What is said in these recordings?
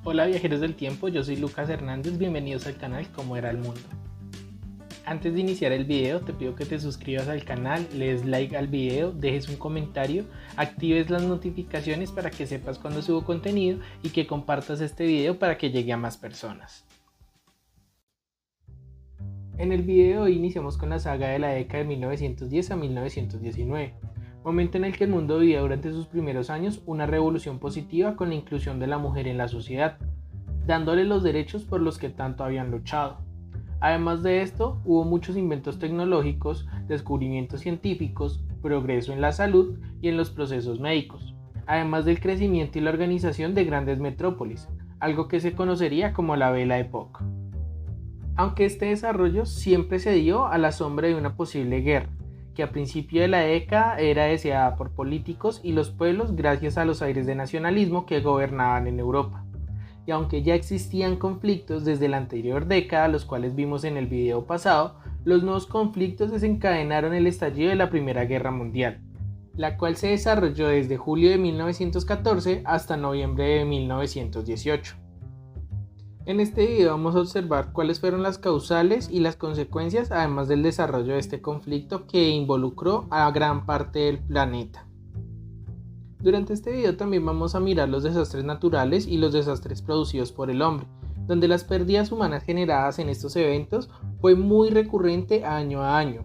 Hola viajeros del tiempo, yo soy Lucas Hernández, bienvenidos al canal Cómo era el mundo. Antes de iniciar el video te pido que te suscribas al canal, le des like al video, dejes un comentario, actives las notificaciones para que sepas cuando subo contenido y que compartas este video para que llegue a más personas. En el video hoy iniciamos con la saga de la década de 1910 a 1919. Momento en el que el mundo vivía durante sus primeros años una revolución positiva con la inclusión de la mujer en la sociedad, dándole los derechos por los que tanto habían luchado. Además de esto, hubo muchos inventos tecnológicos, descubrimientos científicos, progreso en la salud y en los procesos médicos, además del crecimiento y la organización de grandes metrópolis, algo que se conocería como la Belle Époque. Aunque este desarrollo siempre se dio a la sombra de una posible guerra, que a principio de la década era deseada por políticos y los pueblos gracias a los aires de nacionalismo que gobernaban en Europa. Y aunque ya existían conflictos desde la anterior década, los cuales vimos en el video pasado, los nuevos conflictos desencadenaron el estallido de la Primera Guerra Mundial, la cual se desarrolló desde julio de 1914 hasta noviembre de 1918. En este video vamos a observar cuáles fueron las causales y las consecuencias, además del desarrollo de este conflicto que involucró a gran parte del planeta. Durante este video también vamos a mirar los desastres naturales y los desastres producidos por el hombre, donde las pérdidas humanas generadas en estos eventos fue muy recurrente año a año.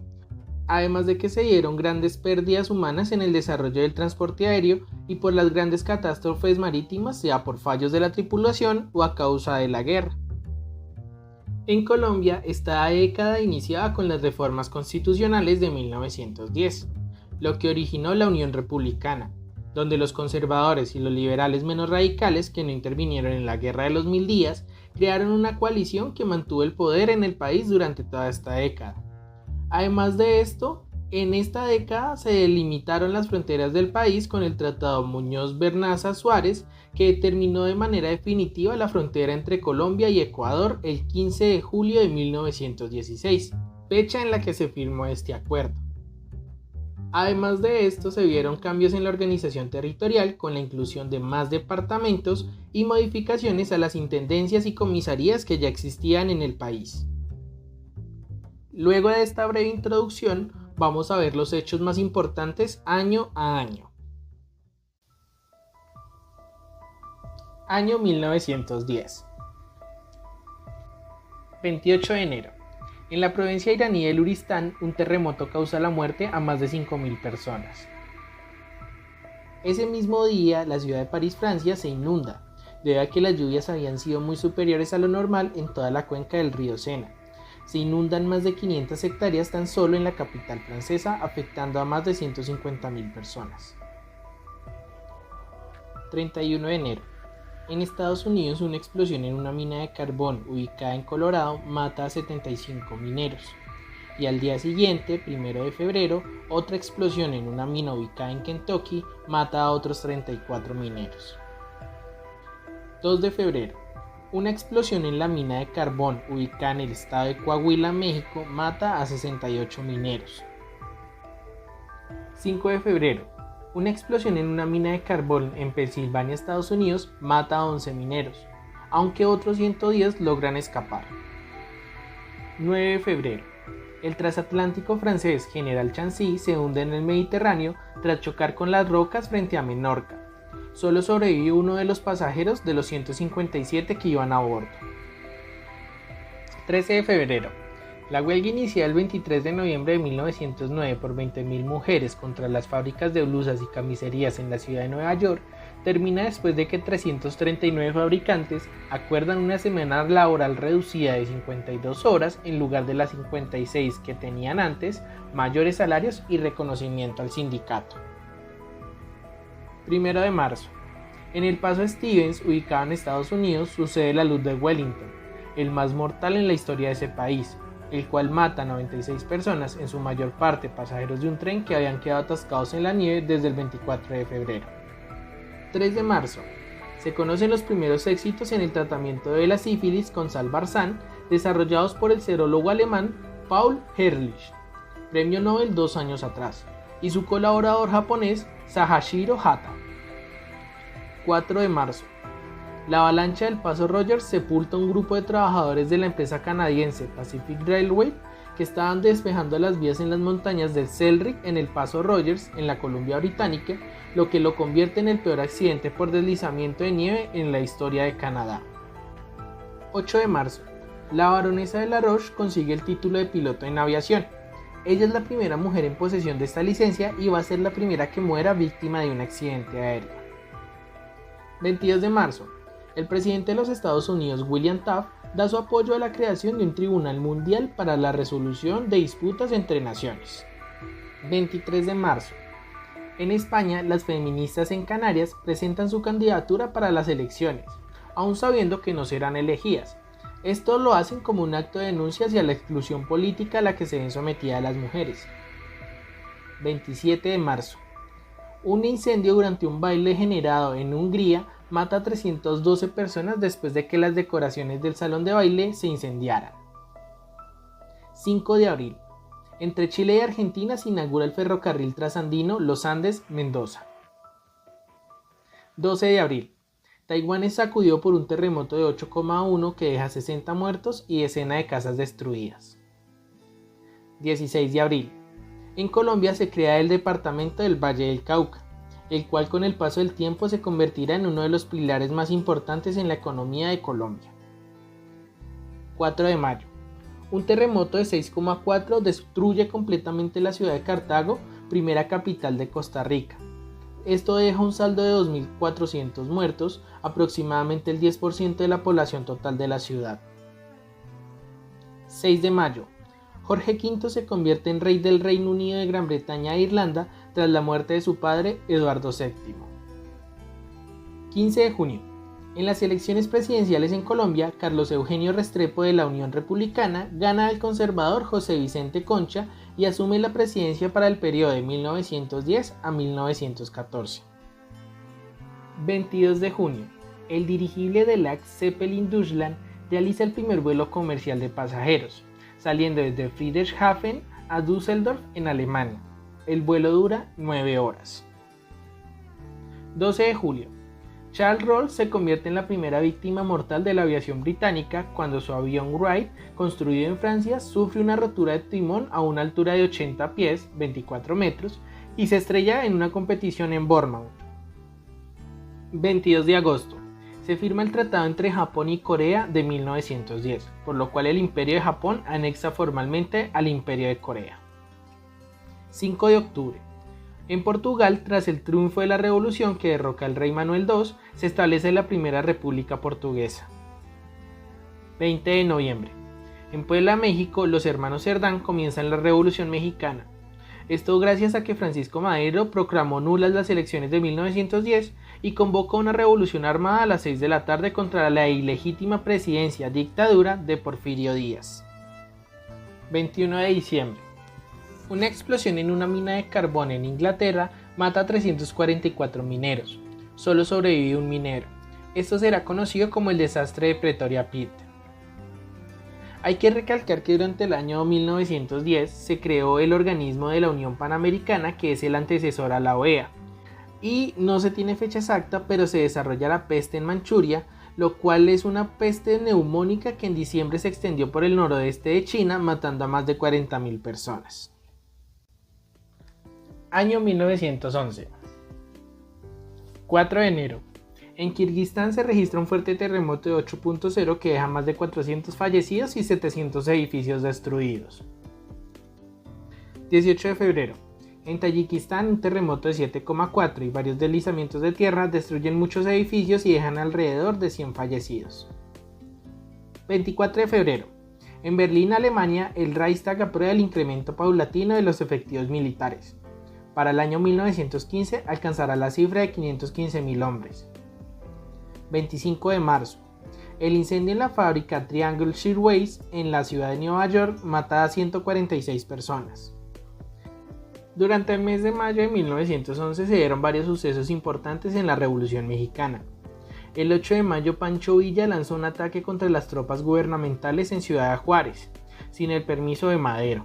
Además de que se dieron grandes pérdidas humanas en el desarrollo del transporte aéreo y por las grandes catástrofes marítimas, sea por fallos de la tripulación o a causa de la guerra. En Colombia, esta década iniciaba con las reformas constitucionales de 1910, lo que originó la Unión Republicana, donde los conservadores y los liberales menos radicales que no intervinieron en la Guerra de los Mil Días crearon una coalición que mantuvo el poder en el país durante toda esta década. Además de esto, en esta década se delimitaron las fronteras del país con el Tratado Muñoz-Vernaza-Suárez, que determinó de manera definitiva la frontera entre Colombia y Ecuador el 15 de julio de 1916, fecha en la que se firmó este acuerdo. Además de esto, se vieron cambios en la organización territorial con la inclusión de más departamentos y modificaciones a las intendencias y comisarías que ya existían en el país. Luego de esta breve introducción, vamos a ver los hechos más importantes año a año. Año 1910. 28 de enero. En la provincia iraní de Luristán, un terremoto causa la muerte a más de 5.000 personas. Ese mismo día, la ciudad de París, Francia, se inunda, debido a que las lluvias habían sido muy superiores a lo normal en toda la cuenca del río Sena. Se inundan más de 500 hectáreas tan solo en la capital francesa, afectando a más de 150.000 personas. 31 de enero. En Estados Unidos, una explosión en una mina de carbón ubicada en Colorado mata a 75 mineros. Y al día siguiente, 1 de febrero, otra explosión en una mina ubicada en Kentucky mata a otros 34 mineros. 2 de febrero. Una explosión en la mina de carbón ubicada en el estado de Coahuila, México, mata a 68 mineros. 5 de febrero. Una explosión en una mina de carbón en Pensilvania, Estados Unidos, mata a 11 mineros, aunque otros 110 logran escapar. 9 de febrero. El transatlántico francés General Chanzy se hunde en el Mediterráneo tras chocar con las rocas frente a Menorca. Solo sobrevivió uno de los pasajeros de los 157 que iban a bordo. 13 de febrero. La huelga iniciada el 23 de noviembre de 1909 por 20.000 mujeres contra las fábricas de blusas y camiserías en la ciudad de Nueva York termina después de que 339 fabricantes acuerdan una semana laboral reducida de 52 horas en lugar de las 56 que tenían antes, mayores salarios y reconocimiento al sindicato. 1 de marzo. En el Paso Stevens, ubicado en Estados Unidos, sucede la luz de Wellington, el más mortal en la historia de ese país, el cual mata a 96 personas, en su mayor parte pasajeros de un tren que habían quedado atascados en la nieve desde el 24 de febrero. 3 de marzo. Se conocen los primeros éxitos en el tratamiento de la sífilis con salvarsan, desarrollados por el serólogo alemán Paul Ehrlich, premio Nobel 2 años atrás, y su colaborador japonés Sahashiro Hata. 4 de marzo. La avalancha del Paso Rogers sepulta un grupo de trabajadores de la empresa canadiense Pacific Railway que estaban despejando las vías en las montañas del Selkirk en el Paso Rogers, en la Columbia Británica, lo que lo convierte en el peor accidente por deslizamiento de nieve en la historia de Canadá. 8 de marzo. La baronesa de La Roche consigue el título de piloto en aviación. Ella es la primera mujer en posesión de esta licencia y va a ser la primera que muera víctima de un accidente aéreo. 22 de marzo. El presidente de los Estados Unidos, William Taft, da su apoyo a la creación de un tribunal mundial para la resolución de disputas entre naciones. 23 de marzo. En España, las feministas en Canarias presentan su candidatura para las elecciones, aun sabiendo que no serán elegidas. Esto lo hacen como un acto de denuncia hacia la exclusión política a la que se ven sometidas las mujeres. 27 de marzo. Un incendio durante un baile generado en Hungría mata a 312 personas después de que las decoraciones del salón de baile se incendiaran. 5 de abril. Entre Chile y Argentina se inaugura el ferrocarril trasandino Los Andes-Mendoza. 12 de abril. Taiwán es sacudido por un terremoto de 8,1 que deja 60 muertos y decenas de casas destruidas. 16 de abril. En Colombia se crea el departamento del Valle del Cauca, el cual con el paso del tiempo se convertirá en uno de los pilares más importantes en la economía de Colombia. 4 de mayo. Un terremoto de 6,4 destruye completamente la ciudad de Cartago, primera capital de Costa Rica. Esto deja un saldo de 2.400 muertos, aproximadamente el 10% de la población total de la ciudad. 6 de mayo. Jorge V se convierte en rey del Reino Unido de Gran Bretaña e Irlanda tras la muerte de su padre, Eduardo VII. 15 de junio. En las elecciones presidenciales en Colombia, Carlos Eugenio Restrepo de la Unión Republicana gana al conservador José Vicente Concha y asume la presidencia para el periodo de 1910 a 1914. 22 de junio. El dirigible del Lux Zeppelin Deutschland realiza el primer vuelo comercial de pasajeros, saliendo desde Friedrichshafen a Düsseldorf en Alemania. El vuelo dura 9 horas. 12 de julio. Charles Rolls se convierte en la primera víctima mortal de la aviación británica cuando su avión Wright, construido en Francia, sufre una rotura de timón a una altura de 80 pies, 24 metros, y se estrella en una competición en Bournemouth. 22 de agosto. Se firma el tratado entre Japón y Corea de 1910, por lo cual el Imperio de Japón anexa formalmente al Imperio de Corea. 5 de octubre. En Portugal, tras el triunfo de la revolución que derroca al rey Manuel II, se establece la primera república portuguesa. 20 de noviembre. En Puebla, México, los hermanos Cerdán comienzan la Revolución Mexicana. Esto gracias a que Francisco Madero proclamó nulas las elecciones de 1910 y convocó una revolución armada a las 6 de la tarde contra la ilegítima dictadura de Porfirio Díaz. 21 de diciembre. Una explosión en una mina de carbón en Inglaterra mata a 344 mineros. Solo sobrevive un minero. Esto será conocido como el desastre de Pretoria Pit. Hay que recalcar que durante el año 1910 se creó el organismo de la Unión Panamericana, que es el antecesor a la OEA. Y no se tiene fecha exacta, pero se desarrolla la peste en Manchuria, lo cual es una peste neumónica que en diciembre se extendió por el noroeste de China, matando a más de 40.000 personas. Año 1911. 4 de enero. En Kirguistán se registra un fuerte terremoto de 8.0 que deja más de 400 fallecidos y 700 edificios destruidos. 18 de febrero. En Tayikistán un terremoto de 7,4 y varios deslizamientos de tierra destruyen muchos edificios y dejan alrededor de 100 fallecidos. 24 de febrero. En Berlín, Alemania, el Reichstag aprueba el incremento paulatino de los efectivos militares. Para el año 1915 alcanzará la cifra de 515.000 hombres. 25 de marzo. El incendio en la fábrica Triangle Shirtwaist en la ciudad de Nueva York mata a 146 personas. Durante el mes de mayo de 1911 se dieron varios sucesos importantes en la Revolución Mexicana. El 8 de mayo Pancho Villa lanzó un ataque contra las tropas gubernamentales en Ciudad Juárez, sin el permiso de Madero.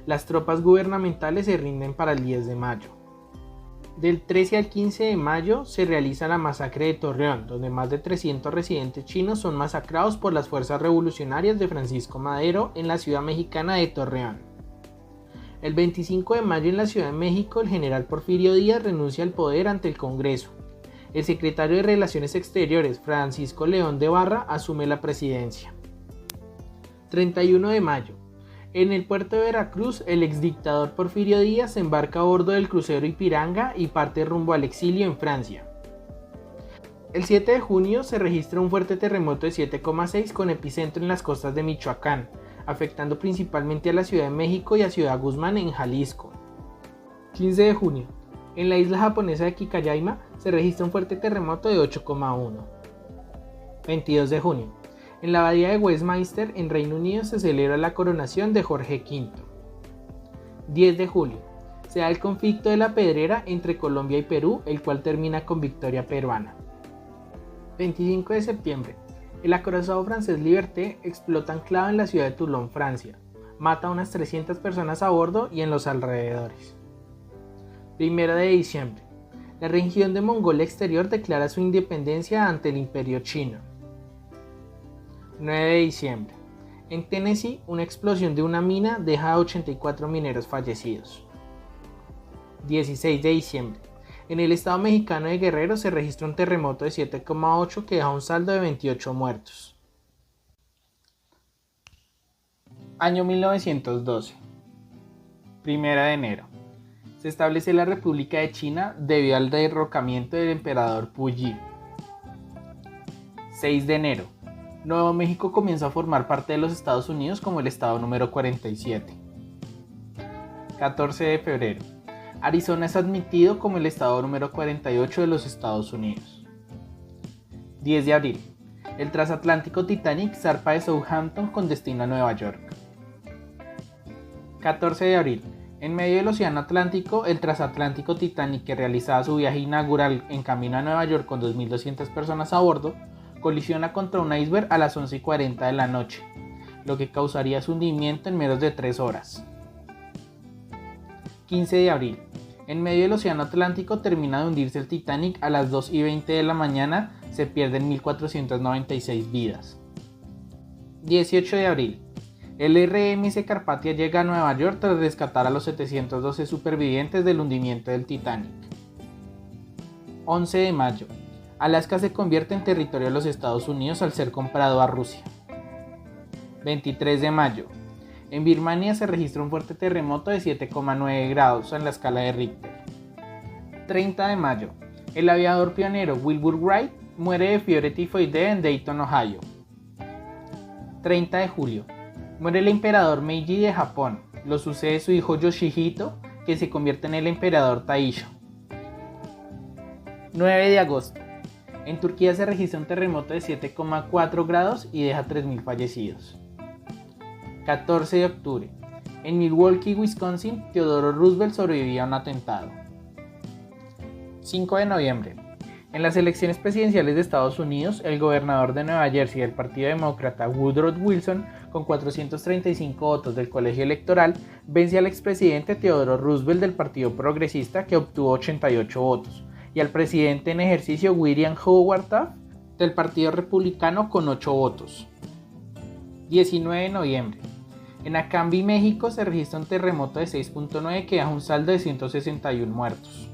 Las tropas gubernamentales se rinden para el 10 de mayo. Del 13 al 15 de mayo se realiza la masacre de Torreón, donde más de 300 residentes chinos son masacrados por las fuerzas revolucionarias de Francisco Madero en la ciudad mexicana de Torreón. El 25 de mayo en la Ciudad de México, el general Porfirio Díaz renuncia al poder ante el Congreso. El secretario de Relaciones Exteriores, Francisco León de Barra, asume la presidencia. 31 de mayo. En el puerto de Veracruz, el exdictador Porfirio Díaz se embarca a bordo del crucero Ipiranga y parte rumbo al exilio en Francia. El 7 de junio se registra un fuerte terremoto de 7,6 con epicentro en las costas de Michoacán, afectando principalmente a la Ciudad de México y a Ciudad Guzmán en Jalisco. 15 de junio. En la isla japonesa de Kikayama se registra un fuerte terremoto de 8,1. 22 de junio. En la abadía de Westminster, en Reino Unido, se celebra la coronación de Jorge V. 10 de julio. Se da el conflicto de la Pedrera entre Colombia y Perú, el cual termina con victoria peruana. 25 de septiembre. El acorazado francés Liberté explota anclado en la ciudad de Toulon, Francia. Mata a unas 300 personas a bordo y en los alrededores. 1 de diciembre. La región de Mongolia Exterior declara su independencia ante el Imperio Chino. 9 de diciembre. En Tennessee, una explosión de una mina deja a 84 mineros fallecidos. 16 de diciembre. En el estado mexicano de Guerrero se registra un terremoto de 7,8 que deja un saldo de 28 muertos. Año 1912. 1 de enero. Se establece la República de China debido al derrocamiento del emperador Puyi. 6 de enero. Nuevo México comienza a formar parte de los Estados Unidos como el estado número 47. 14 de febrero. Arizona es admitido como el estado número 48 de los Estados Unidos. 10 de abril. El transatlántico Titanic zarpa de Southampton con destino a Nueva York. 14 de abril. En medio del Océano Atlántico, el transatlántico Titanic, que realizaba su viaje inaugural en camino a Nueva York con 2.200 personas a bordo, colisiona contra un iceberg a las 11:40 de la noche, lo que causaría su hundimiento en menos de 3 horas. 15 de abril. En medio del Océano Atlántico termina de hundirse el Titanic a las 2:20 de la mañana, se pierden 1.496 vidas. 18 de abril. El RMS Carpathia llega a Nueva York tras rescatar a los 712 supervivientes del hundimiento del Titanic. 11 de mayo. Alaska se convierte en territorio de los Estados Unidos al ser comprado a Rusia. 23 de mayo. En Birmania se registra un fuerte terremoto de 7,9 grados en la escala de Richter. 30 de mayo. El aviador pionero Wilbur Wright muere de fiebre tifoidea en Dayton, Ohio. 30 de julio. Muere el emperador Meiji de Japón. Lo sucede su hijo Yoshihito, que se convierte en el emperador Taisho. 9 de agosto. En Turquía se registra un terremoto de 7,4 grados y deja 3.000 fallecidos. 14 de octubre. En Milwaukee, Wisconsin, Theodore Roosevelt sobrevivía a un atentado. 5 de noviembre. En las elecciones presidenciales de Estados Unidos, el gobernador de Nueva Jersey del Partido Demócrata, Woodrow Wilson, con 435 votos del colegio electoral, vence al expresidente Theodore Roosevelt del Partido Progresista, que obtuvo 88 votos, y al presidente en ejercicio William Howard Taft del Partido Republicano con 8 votos. 19 de noviembre. En Acambi, México, se registra un terremoto de 6.9 que deja un saldo de 161 muertos.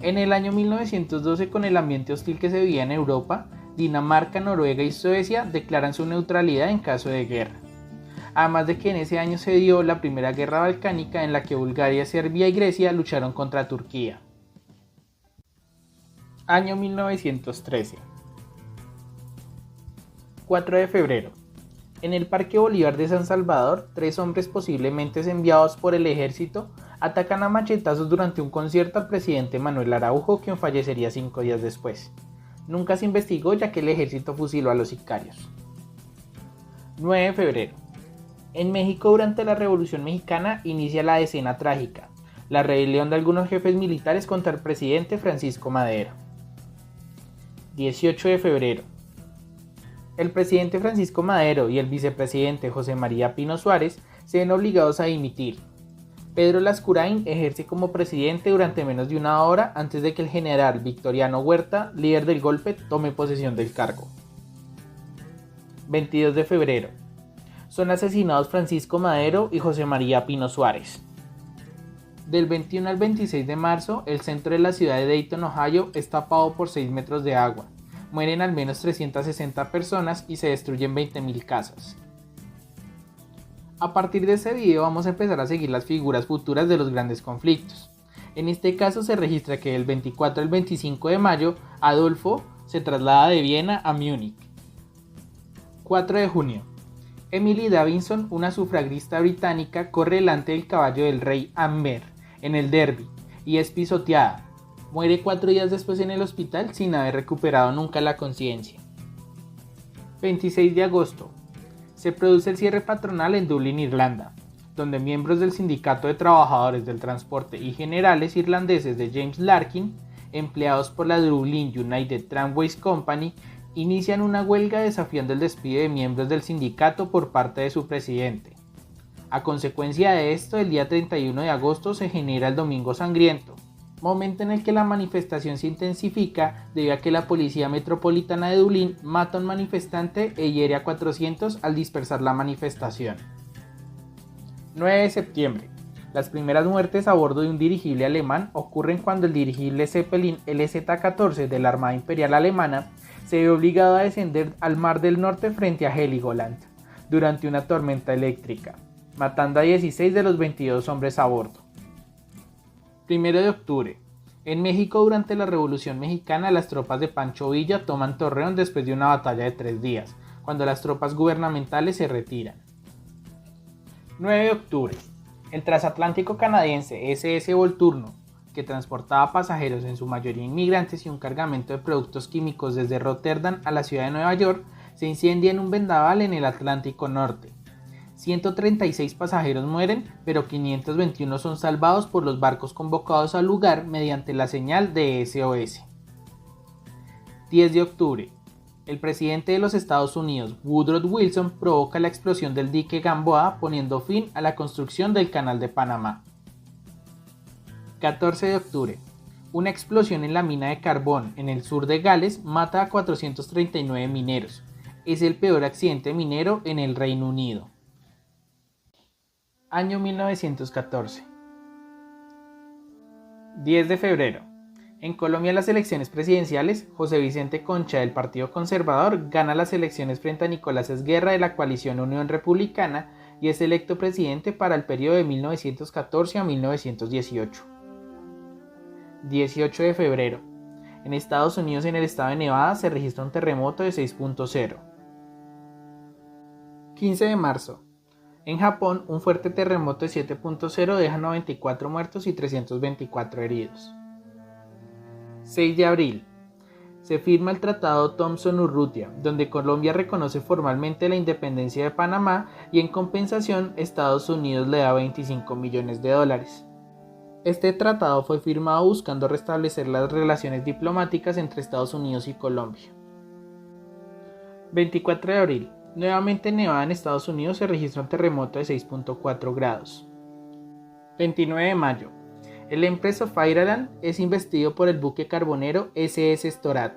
En el año 1912, con el ambiente hostil que se vivía en Europa, Dinamarca, Noruega y Suecia declaran su neutralidad en caso de guerra. Además de que en ese año se dio la primera guerra balcánica en la que Bulgaria, Serbia y Grecia lucharon contra Turquía. Año 1913. 4 de febrero. En el Parque Bolívar de San Salvador, 3 hombres posiblemente enviados por el ejército atacan a machetazos durante un concierto al presidente Manuel Araujo, quien fallecería 5 días después. Nunca se investigó ya que el ejército fusiló a los sicarios. 9 de febrero. En México, durante la Revolución Mexicana, inicia la escena trágica, la rebelión de algunos jefes militares contra el presidente Francisco Madero. 18 de febrero. El presidente Francisco Madero y el vicepresidente José María Pino Suárez se ven obligados a dimitir. Pedro Lascurain ejerce como presidente durante menos de una hora antes de que el general Victoriano Huerta, líder del golpe, tome posesión del cargo. 22 de febrero. Son asesinados Francisco Madero y José María Pino Suárez. Del 21 al 26 de marzo, el centro de la ciudad de Dayton, Ohio, es tapado por 6 metros de agua. Mueren al menos 360 personas y se destruyen 20.000 casas. A partir de este video vamos a empezar a seguir las figuras futuras de los grandes conflictos. En este caso se registra que del 24 al 25 de mayo, Adolfo se traslada de Viena a Múnich. 4 de junio. Emily Davidson, una sufragista británica, corre delante del caballo del rey Amber en el Derby y es pisoteada. Muere 4 días después en el hospital sin haber recuperado nunca la conciencia. 26 de agosto. Se produce el cierre patronal en Dublín, Irlanda, donde miembros del Sindicato de Trabajadores del Transporte y generales irlandeses de James Larkin, empleados por la Dublin United Tramways Company, inician una huelga desafiando el despido de miembros del sindicato por parte de su presidente. A consecuencia de esto, el día 31 de agosto se genera el Domingo Sangriento, momento en el que la manifestación se intensifica debido a que la Policía Metropolitana de Dublín mata a un manifestante e hiere a 400 al dispersar la manifestación. 9 de septiembre. Las primeras muertes a bordo de un dirigible alemán ocurren cuando el dirigible Zeppelin LZ-14 de la Armada Imperial Alemana se ve obligado a descender al Mar del Norte frente a Heligoland durante una tormenta eléctrica, matando a 16 de los 22 hombres a bordo. 1 de octubre. En México, durante la Revolución Mexicana, las tropas de Pancho Villa toman Torreón después de una batalla de 3 días, cuando las tropas gubernamentales se retiran. 9 de octubre. El transatlántico canadiense SS Volturno, que transportaba pasajeros, en su mayoría inmigrantes, y un cargamento de productos químicos desde Rotterdam a la ciudad de Nueva York, se incendia en un vendaval en el Atlántico Norte. 136 pasajeros mueren, pero 521 son salvados por los barcos convocados al lugar mediante la señal de SOS. 10 de octubre. El presidente de los Estados Unidos, Woodrow Wilson, provoca la explosión del dique Gamboa, poniendo fin a la construcción del Canal de Panamá. 14 de octubre. Una explosión en la mina de carbón en el sur de Gales mata a 439 mineros. Es el peor accidente minero en el Reino Unido. Año 1914. 10 de febrero. En Colombia, las elecciones presidenciales, José Vicente Concha del Partido Conservador gana las elecciones frente a Nicolás Esguerra de la coalición Unión Republicana y es electo presidente para el periodo de 1914 a 1918. 18 de febrero. En Estados Unidos, en el estado de Nevada, se registra un terremoto de 6.0. 15 de marzo. En Japón, un fuerte terremoto de 7.0 deja 94 muertos y 324 heridos. 6 de abril. Se firma el Tratado Thomson-Urrutia, donde Colombia reconoce formalmente la independencia de Panamá y en compensación Estados Unidos le da $25 millones. Este tratado fue firmado buscando restablecer las relaciones diplomáticas entre Estados Unidos y Colombia. 24 de abril. Nuevamente en Nevada, en Estados Unidos, se registra un terremoto de 6.4 grados. 29 de mayo. El Empress of Ireland es investido por el buque carbonero SS Storad,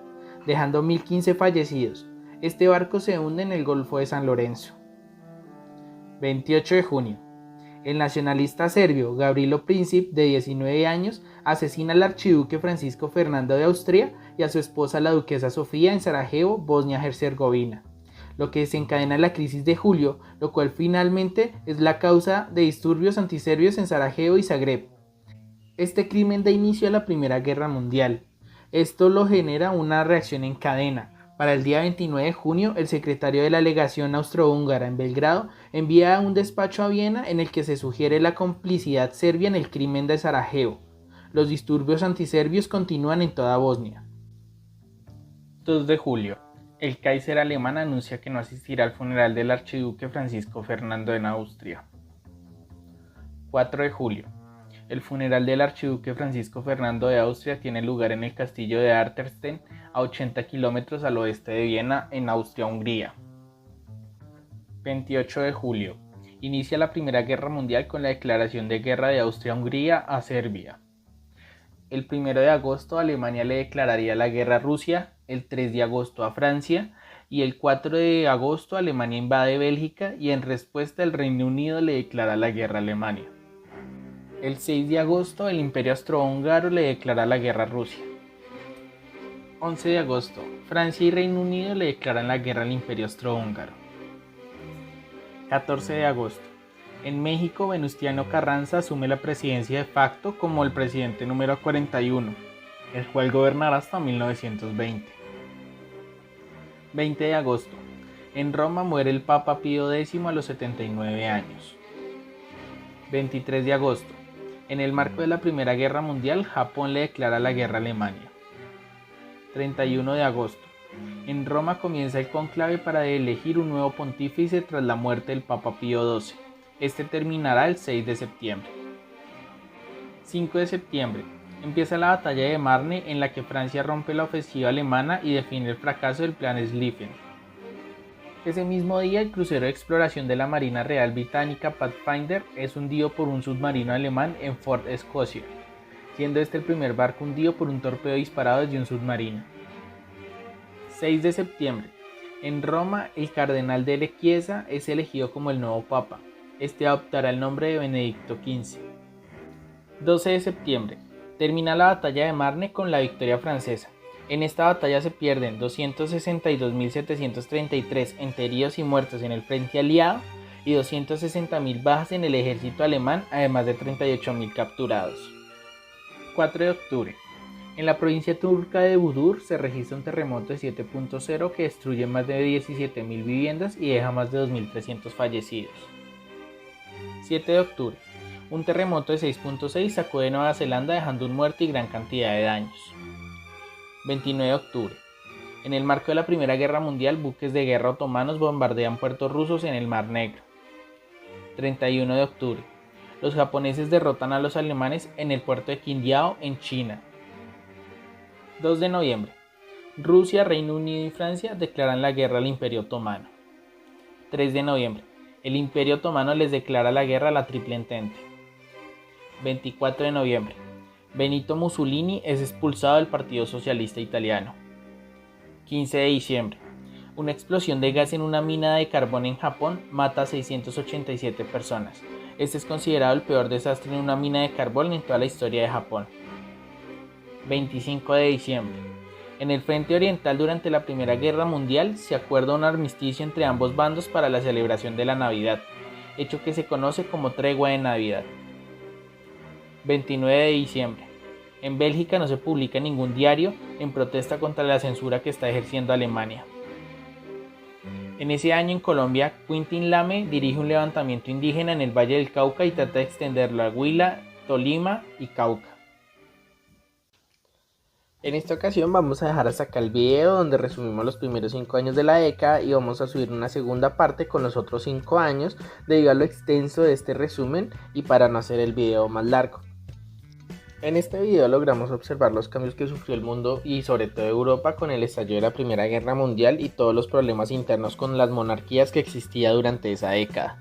dejando 1.015 fallecidos. Este barco se hunde en el Golfo de San Lorenzo. 28 de junio. El nacionalista serbio Gavrilo Princip, de 19 años, asesina al archiduque Francisco Fernando de Austria y a su esposa la duquesa Sofía en Sarajevo, Bosnia-Herzegovina, lo que desencadena la crisis de julio, lo cual finalmente es la causa de disturbios antiserbios en Sarajevo y Zagreb. Este crimen da inicio a la Primera Guerra Mundial. Esto lo genera una reacción en cadena. Para el día 29 de junio, el secretario de la legación austrohúngara en Belgrado envía un despacho a Viena en el que se sugiere la complicidad serbia en el crimen de Sarajevo. Los disturbios antiserbios continúan en toda Bosnia. 2 de julio. El Kaiser alemán anuncia que no asistirá al funeral del archiduque Francisco Fernando en Austria. 4 de julio. El funeral del archiduque Francisco Fernando de Austria tiene lugar en el castillo de Artersten, a 80 kilómetros al oeste de Viena, en Austria-Hungría. 28 de julio. Inicia la Primera Guerra Mundial con la declaración de guerra de Austria-Hungría a Serbia. El 1 de agosto Alemania le declararía la guerra a Rusia, el 3 de agosto a Francia y el 4 de agosto Alemania invade Bélgica y en respuesta el Reino Unido le declara la guerra a Alemania. El 6 de agosto el Imperio Austrohúngaro le declara la guerra a Rusia. 11 de agosto, Francia y Reino Unido le declaran la guerra al Imperio Austrohúngaro. 14 de agosto, en México Venustiano Carranza asume la presidencia de facto como el presidente número 41, el cual gobernará hasta 1920. 20 de agosto, en Roma muere el Papa Pío X a los 79 años. 23 de agosto, en el marco de la Primera Guerra Mundial, Japón le declara la guerra a Alemania. 31 de agosto, en Roma comienza el cónclave para elegir un nuevo pontífice tras la muerte del Papa Pío XII. Este terminará el 6 de septiembre. 5 de septiembre, empieza la batalla de Marne en la que Francia rompe la ofensiva alemana y define el fracaso del plan Schlieffen. Ese mismo día, el crucero de exploración de la Marina Real Británica Pathfinder es hundido por un submarino alemán en Fort Scotia, siendo este el primer barco hundido por un torpedo disparado desde un submarino. 6 de septiembre, en Roma, el cardenal de Chiesa es elegido como el nuevo papa. Este adoptará el nombre de Benedicto XV. 12 de septiembre, termina la batalla de Marne con la victoria francesa. En esta batalla se pierden 262.733 entre heridos y muertos en el frente aliado y 260.000 bajas en el ejército alemán, además de 38.000 capturados. 4 de octubre. En la provincia turca de Burdur se registra un terremoto de 7.0 que destruye más de 17.000 viviendas y deja más de 2.300 fallecidos. 7 de octubre. Un terremoto de 6.6 sacude Nueva Zelanda dejando un muerto y gran cantidad de daños. 29 de octubre. En el marco de la Primera Guerra Mundial, buques de guerra otomanos bombardean puertos rusos en el Mar Negro. 31 de octubre. Los japoneses derrotan a los alemanes en el puerto de Qingyao en China. 2 de noviembre. Rusia, Reino Unido y Francia declaran la guerra al Imperio Otomano. 3 de noviembre. El Imperio Otomano les declara la guerra a la Triple Entente. 24 de noviembre. Benito Mussolini es expulsado del Partido Socialista Italiano. 15 de diciembre. Una explosión de gas en una mina de carbón en Japón mata a 687 personas. Este es considerado el peor desastre en una mina de carbón en toda la historia de Japón. 25 de diciembre. En el frente oriental durante la Primera Guerra Mundial se acuerda un armisticio entre ambos bandos para la celebración de la Navidad, hecho que se conoce como tregua de Navidad. 29 de diciembre. En Bélgica no se publica ningún diario en protesta contra la censura que está ejerciendo Alemania. En ese año en Colombia, Quintín Lame dirige un levantamiento indígena en el Valle del Cauca y trata de extenderlo a Huila, Tolima y Cauca. En esta ocasión vamos a dejar hasta acá el video donde resumimos los primeros 5 años de la década y vamos a subir una segunda parte con los otros 5 años debido a lo extenso de este resumen y para no hacer el video más largo. En este video logramos observar los cambios que sufrió el mundo y sobre todo Europa con el estallido de la Primera Guerra Mundial y todos los problemas internos con las monarquías que existía durante esa década.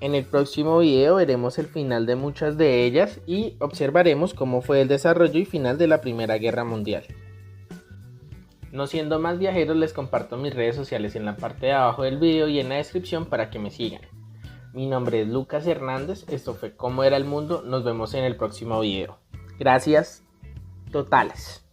En el próximo video veremos el final de muchas de ellas y observaremos cómo fue el desarrollo y final de la Primera Guerra Mundial. No siendo más viajeros, les comparto mis redes sociales en la parte de abajo del video y en la descripción para que me sigan. Mi nombre es Lucas Hernández, esto fue Cómo era el mundo, nos vemos en el próximo video. Gracias totales.